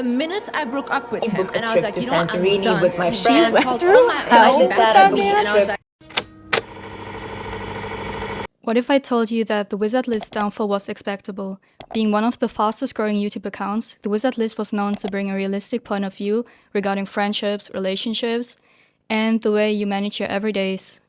The minute I broke up with him, book a and I was trip like, to you know what, I'm Santorini done. with my She friend. called all my Hell, back to me, and I was like, What if I told you that the Wizard Liz downfall was expectable? Being one of the fastest growing YouTube accounts, the Wizard Liz was known to bring a realistic point of view regarding friendships, relationships, and the way you manage your everydays,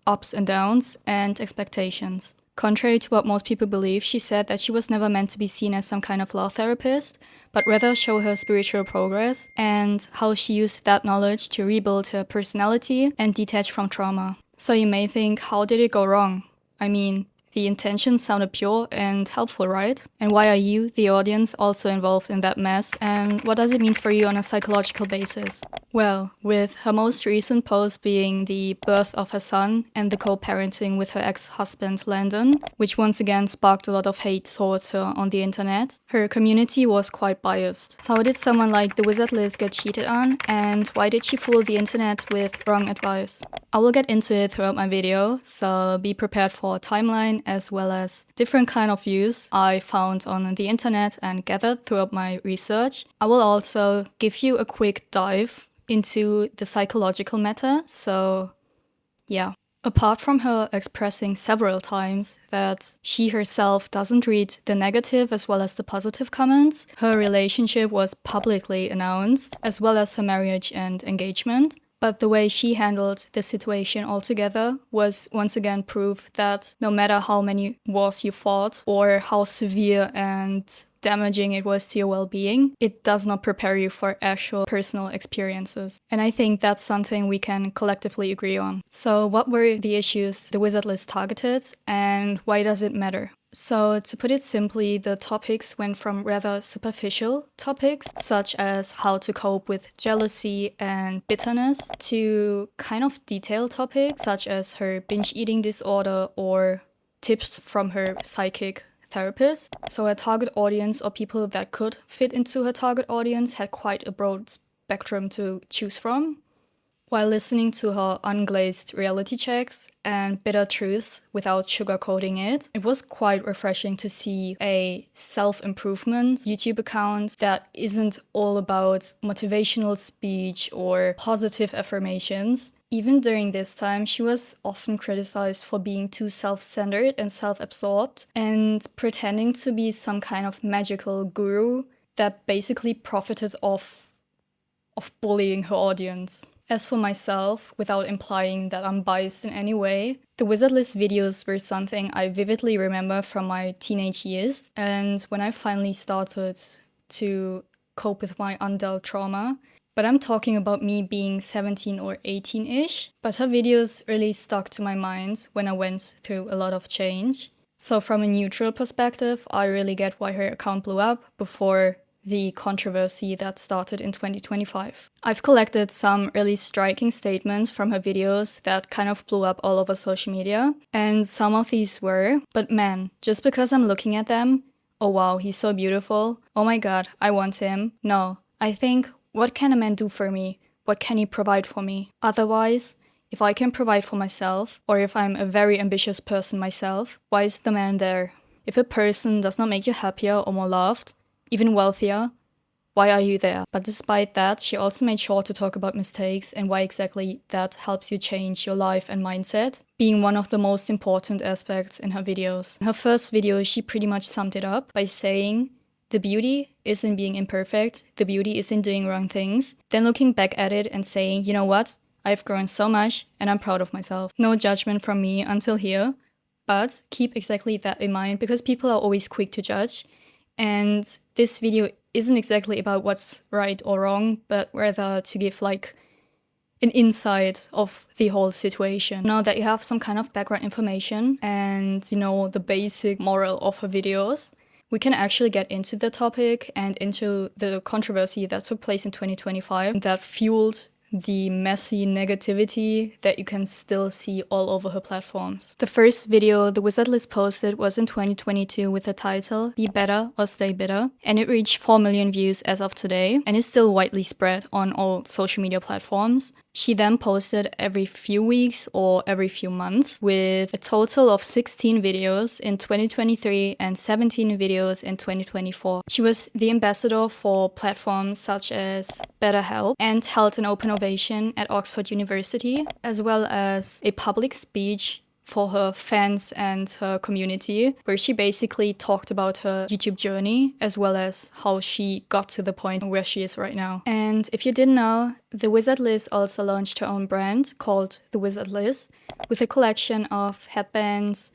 ups and downs, and expectations. Contrary to what most people believe, she said that she was never meant to be seen as some kind of love therapist, but rather show her spiritual progress and how she used that knowledge to rebuild her personality and detach from trauma. So you may think, how did it go wrong? I mean, the intention sounded pure and helpful, right? And why are you, the audience, also involved in that mess? And what does it mean for you on a psychological basis? Well, with her most recent post being the birth of her son and the co-parenting with her ex-husband Landon, which once again sparked a lot of hate towards her on the internet, her community was quite biased. How did someone like the Wizard Liz get cheated on? And why did she fool the internet with wrong advice? I will get into it throughout my video, so be prepared for a timeline as well as different kind of views I found on the internet and gathered throughout my research. I will also give you a quick dive into the psychological matter, so yeah. Apart from her expressing several times that she herself doesn't read the negative as well as the positive comments, her relationship was publicly announced, as well as her marriage and engagement. But the way she handled the situation altogether was once again proof that no matter how many wars you fought or how severe and damaging it was to your well-being, it does not prepare you for actual personal experiences. And I think that's something we can collectively agree on. So what were the issues the Wizard List targeted and why does it matter? So to put it simply, the topics went from rather superficial topics, such as how to cope with jealousy and bitterness, to kind of detailed topics, such as her binge eating disorder or tips from her psychic therapist. So her target audience, or people that could fit into her target audience, had quite a broad spectrum to choose from. While listening to her unglazed reality checks and bitter truths without sugarcoating it, it was quite refreshing to see a self-improvement YouTube account that isn't all about motivational speech or positive affirmations. Even during this time, she was often criticized for being too self-centered and self-absorbed and pretending to be some kind of magical guru that basically profited off of bullying her audience. As for myself, without implying that I'm biased in any way, the Wizard List videos were something I vividly remember from my teenage years, and when I finally started to cope with my undealt trauma. But I'm talking about me being 17 or 18-ish, but her videos really stuck to my mind when I went through a lot of change. So from a neutral perspective, I really get why her account blew up before the controversy that started in 2025. I've collected some really striking statements from her videos that kind of blew up all over social media, and some of these were, but man, just because I'm looking at them, oh wow, he's so beautiful, oh my god, I want him. No, I think, what can a man do for me? What can he provide for me? Otherwise, if I can provide for myself, or if I'm a very ambitious person myself, why is the man there? If a person does not make you happier or more loved, even wealthier, why are you there? But despite that, she also made sure to talk about mistakes and why exactly that helps you change your life and mindset, being one of the most important aspects in her videos. In her first video, she pretty much summed it up by saying, the beauty is in being imperfect, the beauty is in doing wrong things, then looking back at it and saying, you know what, I've grown so much and I'm proud of myself. No judgment from me until here, but keep exactly that in mind because people are always quick to judge. And this video isn't exactly about what's right or wrong, but rather to give like an insight of the whole situation. Now that you have some kind of background information and you know the basic moral of her videos, we can actually get into the topic and into the controversy that took place in 2025 that fueled the messy negativity that you can still see all over her platforms. The first video the Wizard List posted was in 2022 with the title Be Better or Stay Bitter, and it reached 4 million views as of today and is still widely spread on all social media platforms. She then posted every few weeks or every few months with a total of 16 videos in 2023 and 17 videos in 2024. She was the ambassador for platforms such as BetterHelp and held an open ovation at Oxford University, as well as a public speech for her fans and her community, where she basically talked about her YouTube journey as well as how she got to the point where she is right now. And if you didn't know, thewizardliz also launched her own brand called thewizardliz with a collection of headbands,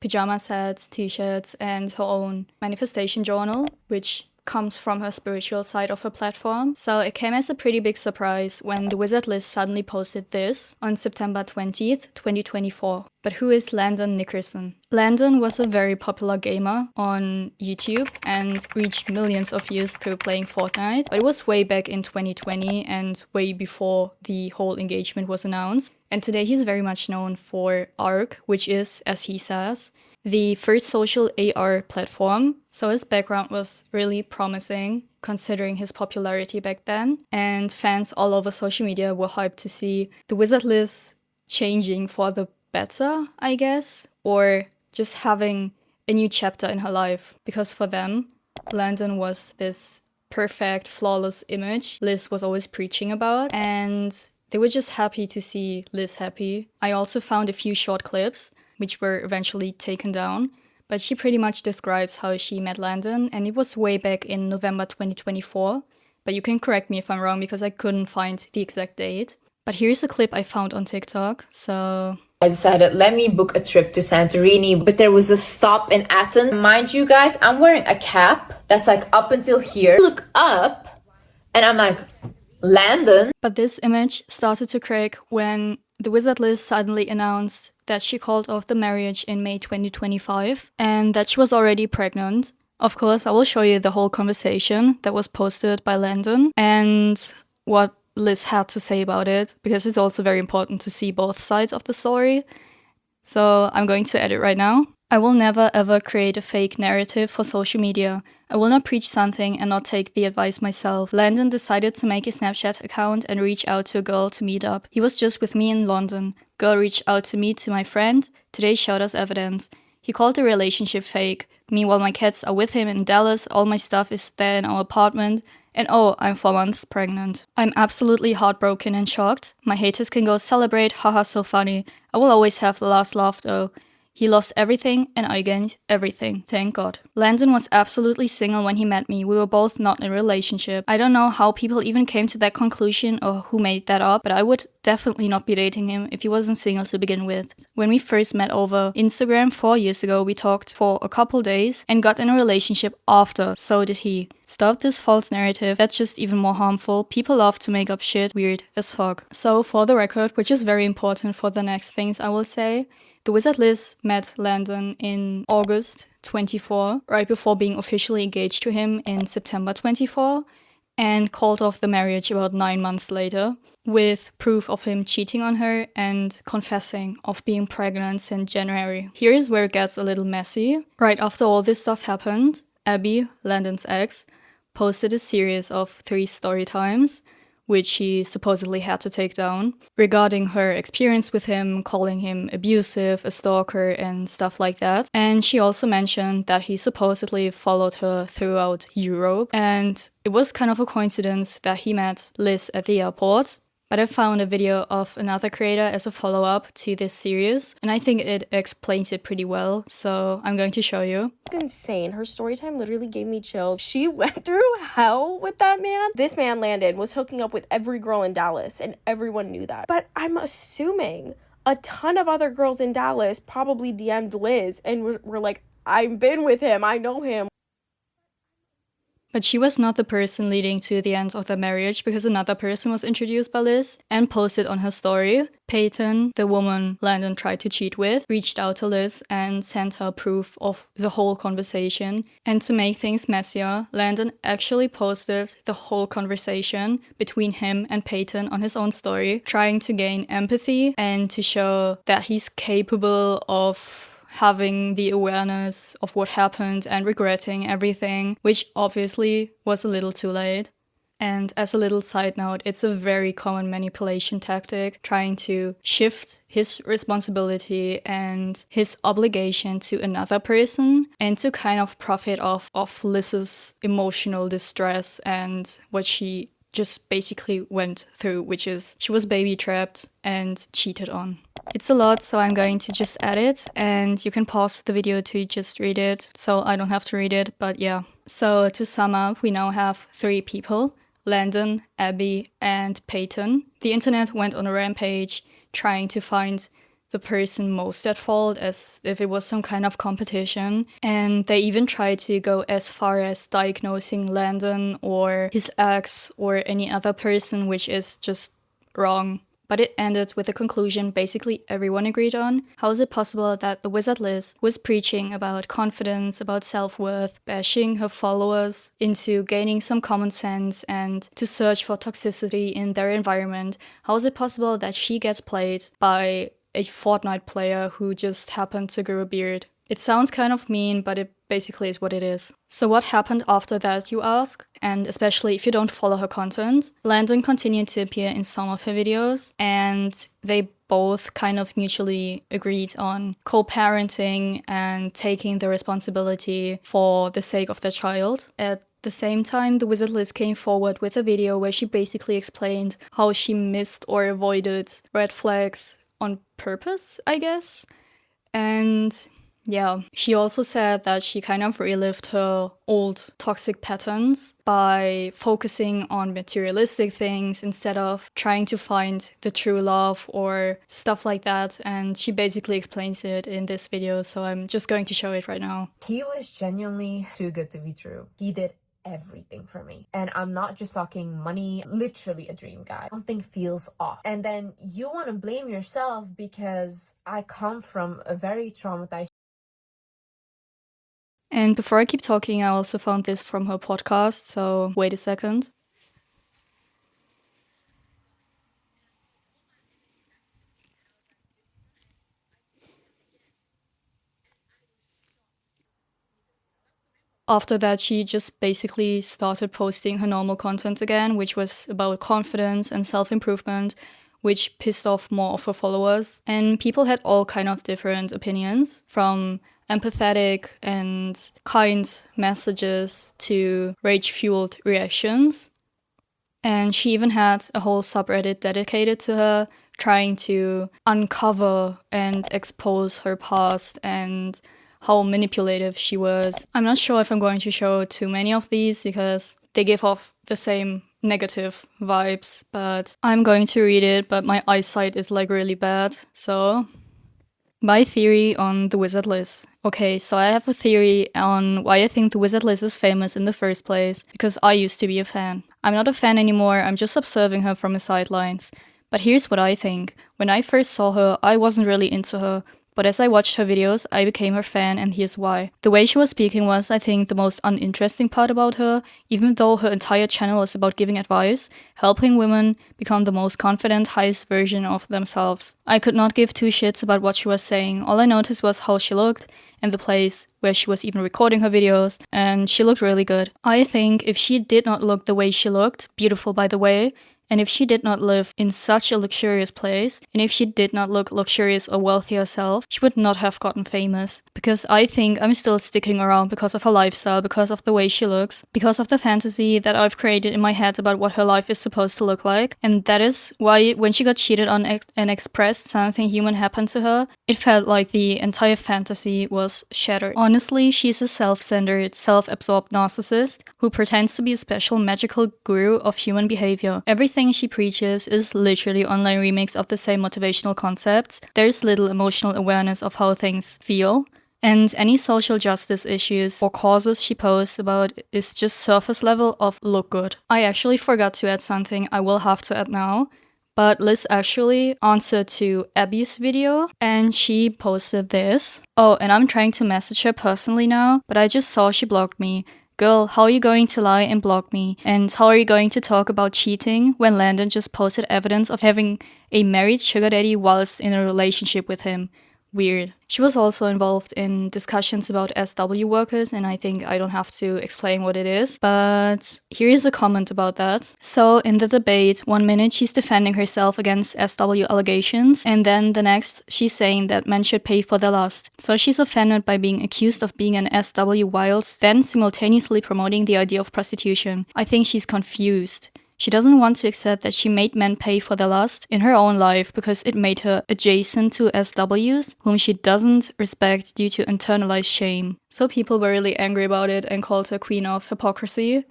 pajama sets, t-shirts, and her own manifestation journal, which comes from her spiritual side of her platform. So it came as a pretty big surprise when thewizardliz suddenly posted this on September 20th, 2024. But who is Landon Nickerson? Landon was a very popular gamer on YouTube and reached millions of views through playing Fortnite. But it was way back in 2020 and way before the whole engagement was announced. And today he's very much known for ARK, which is, as he says, the first social AR platform, so his background was really promising considering his popularity back then, and fans all over social media were hyped to see thewizardliz changing for the better, I guess, or just having a new chapter in her life, because for them, Landon was this perfect, flawless image Liz was always preaching about, and they were just happy to see Liz happy. I also found a few short clips which were eventually taken down, but she pretty much describes how she met Landon, and it was way back in November 2024, but you can correct me if I'm wrong because I couldn't find the exact date. But here's a clip I found on TikTok, so... I decided, let me book a trip to Santorini, but there was a stop in Athens. Mind you guys, I'm wearing a cap that's like up until here. Look up, and I'm like, Landon? But this image started to crack when thewizardliz suddenly announced that she called off the marriage in May 2025 and that she was already pregnant. Of course, I will show you the whole conversation that was posted by Landon and what Liz had to say about it, because it's also very important to see both sides of the story. So I'm going to edit right now. I will never ever create a fake narrative for social media. I will not preach something and not take the advice myself. Landon decided to make a Snapchat account and reach out to a girl to meet up. He was just with me in London. Girl reached out to me to my friend. Today showed us evidence. He called the relationship fake. Meanwhile, my cats are with him in Dallas. All my stuff is there in our apartment. And oh, I'm 4 months pregnant. I'm absolutely heartbroken and shocked. My haters can go celebrate, haha, so funny. I will always have the last laugh though. He lost everything and I gained everything, thank God. Landon was absolutely single when he met me. We were both not in a relationship. I don't know how people even came to that conclusion or who made that up, but I would definitely not be dating him if he wasn't single to begin with. When we first met over Instagram 4 years ago, we talked for a couple days and got in a relationship after, so did he. Stop this false narrative, that's just even more harmful. People love to make up shit, weird as fuck. So for the record, which is very important for the next things I will say, thewizardliz met Landon in August 24, right before being officially engaged to him in September 24, and called off the marriage about 9 months later, with proof of him cheating on her and confessing of being pregnant since January. Here is where it gets a little messy. Right after all this stuff happened, Abby, Landon's ex, posted a series of 3 story times, which she supposedly had to take down, regarding her experience with him, calling him abusive, a stalker, and stuff like that. And she also mentioned that he supposedly followed her throughout Europe, and it was kind of a coincidence that he met Liz at the airport. But I found a video of another creator as a follow-up to this series, and I think it explains it pretty well, so I'm going to show you. Insane. Her story time literally gave me chills. She went through hell with that man. This man, Landon, was hooking up with every girl in Dallas, and everyone knew that. But I'm assuming a ton of other girls in Dallas probably DM'd Liz and were like, I've been with him, I know him. But she was not the person leading to the end of the marriage, because another person was introduced by Liz and posted on her story. Peyton, the woman Landon tried to cheat with, reached out to Liz and sent her proof of the whole conversation. And to make things messier, Landon actually posted the whole conversation between him and Peyton on his own story, trying to gain empathy and to show that he's capable of having the awareness of what happened and regretting everything, which obviously was a little too late. And as a little side note, it's a very common manipulation tactic, trying to shift his responsibility and his obligation to another person and to kind of profit off of Liz's emotional distress and what she just basically went through, which is she was baby trapped and cheated on. It's a lot, so I'm going to just add it, and you can pause the video to just read it, so I don't have to read it, but yeah. So to sum up, we now have 3 people: Landon, Abby, and Peyton. The internet went on a rampage trying to find the person most at fault, as if it was some kind of competition. And they even tried to go as far as diagnosing Landon or his ex or any other person, which is just wrong. But it ended with a conclusion basically everyone agreed on. How is it possible that the Wizard Liz was preaching about confidence, about self-worth, bashing her followers into gaining some common sense and to search for toxicity in their environment? How is it possible that she gets played by a Fortnite player who just happened to grow a beard? It sounds kind of mean, but it basically is what it is. So what happened after that, you ask? And especially if you don't follow her content. Landon continued to appear in some of her videos, and they both kind of mutually agreed on co-parenting and taking the responsibility for the sake of their child. At the same time, the Wizard Liz came forward with a video where she basically explained how she missed or avoided red flags on purpose, I guess. And yeah, she also said that she kind of relived her old toxic patterns by focusing on materialistic things instead of trying to find the true love or stuff like that. And she basically explains it in this video, so I'm just going to show it right now. He was genuinely too good to be true. He did everything for me. And I'm not just talking money, literally a dream guy. Something feels off. And then you want to blame yourself because I come from a very traumatized. And before I keep talking, I also found this from her podcast, so wait a second. After that, she just basically started posting her normal content again, which was about confidence and self-improvement, which pissed off more of her followers. And people had all kind of different opinions, from empathetic and kind messages to rage-fueled reactions. And she even had a whole subreddit dedicated to her, trying to uncover and expose her past and how manipulative she was. I'm not sure if I'm going to show too many of these because they give off the same negative vibes, but I'm going to read it, but my eyesight is like really bad, so... My theory on the Wizard Liz. Okay, so I have a theory on why I think the Wizard Liz is famous in the first place, because I used to be a fan. I'm not a fan anymore, I'm just observing her from the sidelines. But here's what I think. When I first saw her, I wasn't really into her. But as I watched her videos, I became her fan, and here's why. The way she was speaking was, I think, the most uninteresting part about her, even though her entire channel is about giving advice, helping women become the most confident, highest version of themselves. I could not give 2 shits about what she was saying. All I noticed was how she looked, and the place where she was even recording her videos, and she looked really good. I think if she did not look the way she looked, beautiful by the way, and if she did not live in such a luxurious place, and if she did not look luxurious or wealthy herself, she would not have gotten famous. Because I think I'm still sticking around because of her lifestyle, because of the way she looks, because of the fantasy that I've created in my head about what her life is supposed to look like. And that is why when she got cheated on and expressed something human happened to her, it felt like the entire fantasy was shattered. Honestly, she's a self-centered, self-absorbed narcissist who pretends to be a special magical guru of human behavior. Everything she preaches is literally online remakes of the same motivational concepts. There's little emotional awareness of how things feel. And any social justice issues or causes she posts about is just surface level of look good. I actually forgot to add something I will have to add now. But Liz actually answered to Abby's video and she posted this. Oh, and I'm trying to message her personally now, but I just saw she blocked me. Girl, how are you going to lie and block me? And how are you going to talk about cheating when Landon just posted evidence of having a married sugar daddy whilst in a relationship with him? weird. She was also involved in discussions about SW workers, and I think I don't have to explain what it is, but here is a comment about that. So in the debate, 1 minute she's defending herself against SW allegations, and then the next she's saying that men should pay for their lust. So she's offended by being accused of being an SW whilst then simultaneously promoting the idea of prostitution. I think she's confused. She doesn't want to accept that she made men pay for their lust in her own life because it made her adjacent to SWs, whom she doesn't respect due to internalized shame. So people were really angry about it and called her queen of hypocrisy.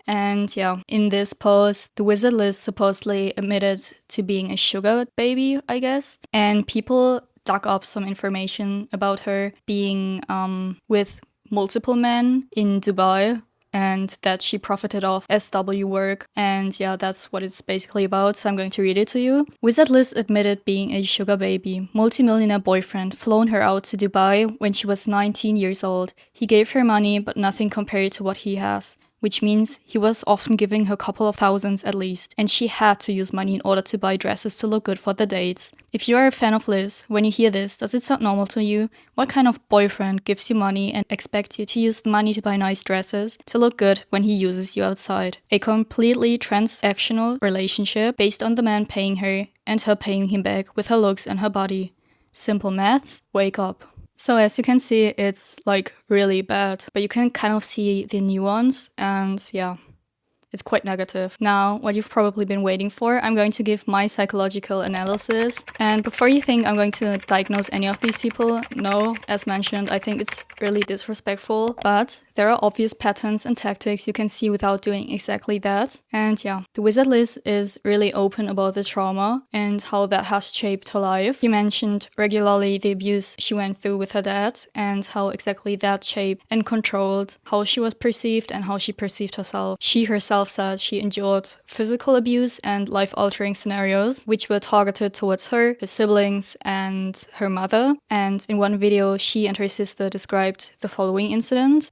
And yeah, in this post, the Wizard Liz supposedly admitted to being a sugar baby, I guess. And people dug up some information about her being with multiple men in Dubai, and that she profited off SW work. And yeah, that's what it's basically about, so I'm going to read it to you. Wizard Liz admitted being a sugar baby. Multimillionaire boyfriend flown her out to Dubai when she was 19 years old. He gave her money, but nothing compared to what he has, which means he was often giving her a couple of thousands at least, and she had to use money in order to buy dresses to look good for the dates. If you are a fan of Liz, when you hear this, does it sound normal to you? What kind of boyfriend gives you money and expects you to use the money to buy nice dresses to look good when he uses you outside? A completely transactional relationship based on the man paying her and her paying him back with her looks and her body. Simple maths, wake up. So as you can see, it's like really bad, but you can kind of see the nuance, and yeah, it's quite negative. Now, what you've probably been waiting for, I'm going to give my psychological analysis. And before you think I'm going to diagnose any of these people, no, as mentioned, I think it's really disrespectful. But there are obvious patterns and tactics you can see without doing exactly that. And yeah, the Wizard Liz is really open about the trauma and how that has shaped her life. She mentioned regularly the abuse she went through with her dad and how exactly that shaped and controlled how she was perceived and how she perceived herself. She herself said she endured physical abuse and life-altering scenarios, which were targeted towards her siblings, and her mother. And in one video, she and her sister described the following incident.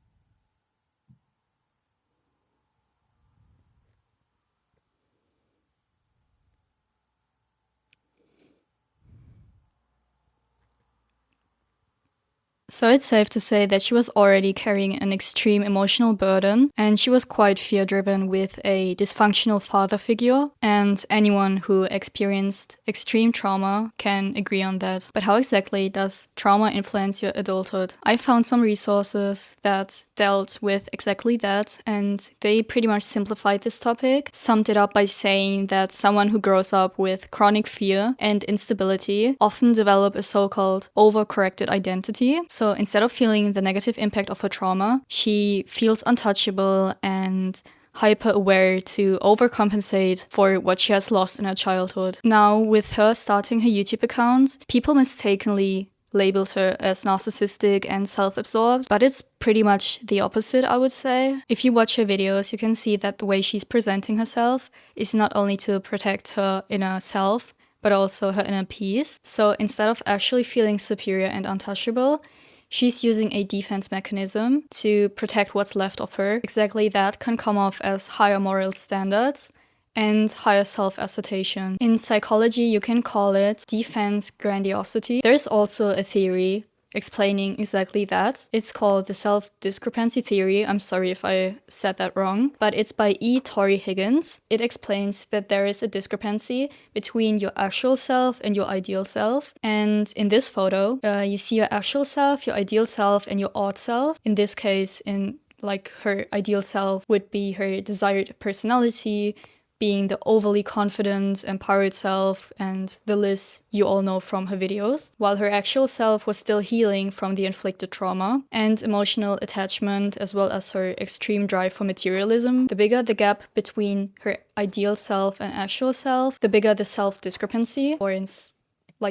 So it's safe to say that she was already carrying an extreme emotional burden, and she was quite fear-driven with a dysfunctional father figure, and anyone who experienced extreme trauma can agree on that. But how exactly does trauma influence your adulthood? I found some resources that dealt with exactly that, and they pretty much simplified this topic, summed it up by saying that someone who grows up with chronic fear and instability often develop a so-called overcorrected identity. So instead of feeling the negative impact of her trauma, she feels untouchable and hyper-aware to overcompensate for what she has lost in her childhood. Now, with her starting her YouTube account, people mistakenly labeled her as narcissistic and self-absorbed, but it's pretty much the opposite, I would say. If you watch her videos, you can see that the way she's presenting herself is not only to protect her inner self, but also her inner peace. So instead of actually feeling superior and untouchable, she's using a defense mechanism to protect what's left of her. Exactly that can come off as higher moral standards and higher self-assertion. In psychology, you can call it defense grandiosity. There's also a theory explaining exactly that. It's called the self-discrepancy theory. I'm sorry if I said that wrong, but it's by E. Torrey Higgins. It explains that there is a discrepancy between your actual self and your ideal self. And in this photo, you see your actual self, your ideal self, and your odd self. In this case, her ideal self would be her desired personality, being the overly confident, empowered self, and the Liz you all know from her videos, while her actual self was still healing from the inflicted trauma and emotional attachment, as well as her extreme drive for materialism. The bigger the gap between her ideal self and actual self, the bigger the self-discrepancy, or in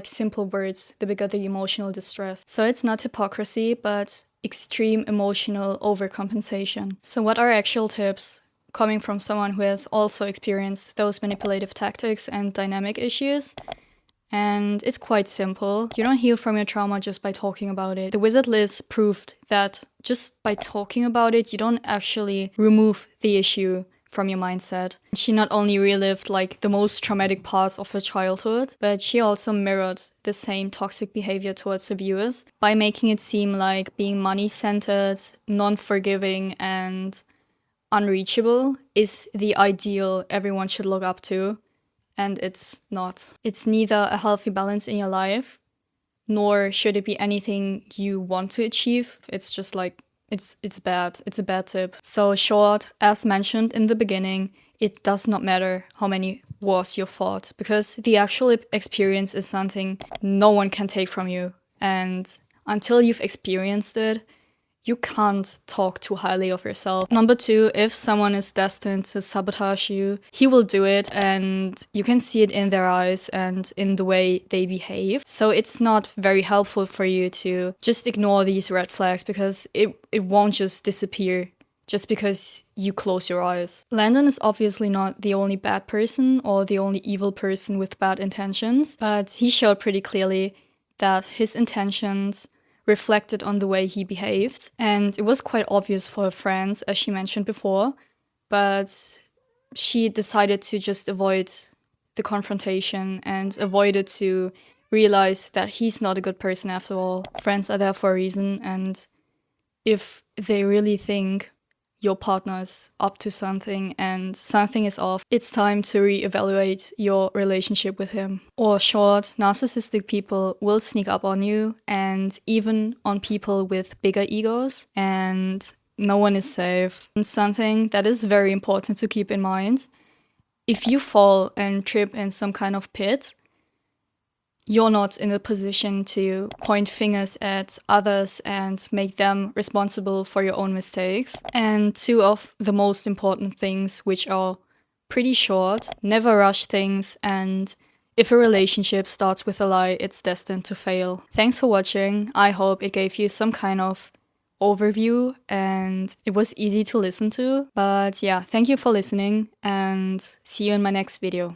simple words, the bigger the emotional distress. So it's not hypocrisy, but extreme emotional overcompensation. So what are actual tips coming from someone who has also experienced those manipulative tactics and dynamic issues? And it's quite simple. You don't heal from your trauma just by talking about it. The Wizard Liz proved that just by talking about it, you don't actually remove the issue from your mindset. She not only relived like the most traumatic parts of her childhood, but she also mirrored the same toxic behavior towards her viewers by making it seem like being money-centered, non-forgiving, and unreachable is the ideal everyone should look up to. And it's not. It's neither a healthy balance in your life, nor should it be anything you want to achieve. It's just like, it's bad. It's a bad tip. So short, as mentioned in the beginning, it does not matter how many wars you fought, because the actual experience is something no one can take from you. And until you've experienced it, you can't talk too highly of yourself. Number 2, if someone is destined to sabotage you, he will do it, and you can see it in their eyes and in the way they behave. So it's not very helpful for you to just ignore these red flags, because it won't just disappear just because you close your eyes. Landon is obviously not the only bad person or the only evil person with bad intentions, but he showed pretty clearly that his intentions reflected on the way he behaved. And it was quite obvious for her friends, as she mentioned before, but she decided to just avoid the confrontation and avoided to realize that he's not a good person after all. Friends are there for a reason, and if they really think your partner is up to something and something is off, it's time to reevaluate your relationship with him. Or short, narcissistic people will sneak up on you, and even on people with bigger egos, and no one is safe. And something that is very important to keep in mind: if you fall and trip in some kind of pit, you're not in a position to point fingers at others and make them responsible for your own mistakes. And 2 of the most important things, which are pretty short: never rush things, and if a relationship starts with a lie, it's destined to fail. Thanks for watching. I hope it gave you some kind of overview and it was easy to listen to. But yeah, thank you for listening, and see you in my next video.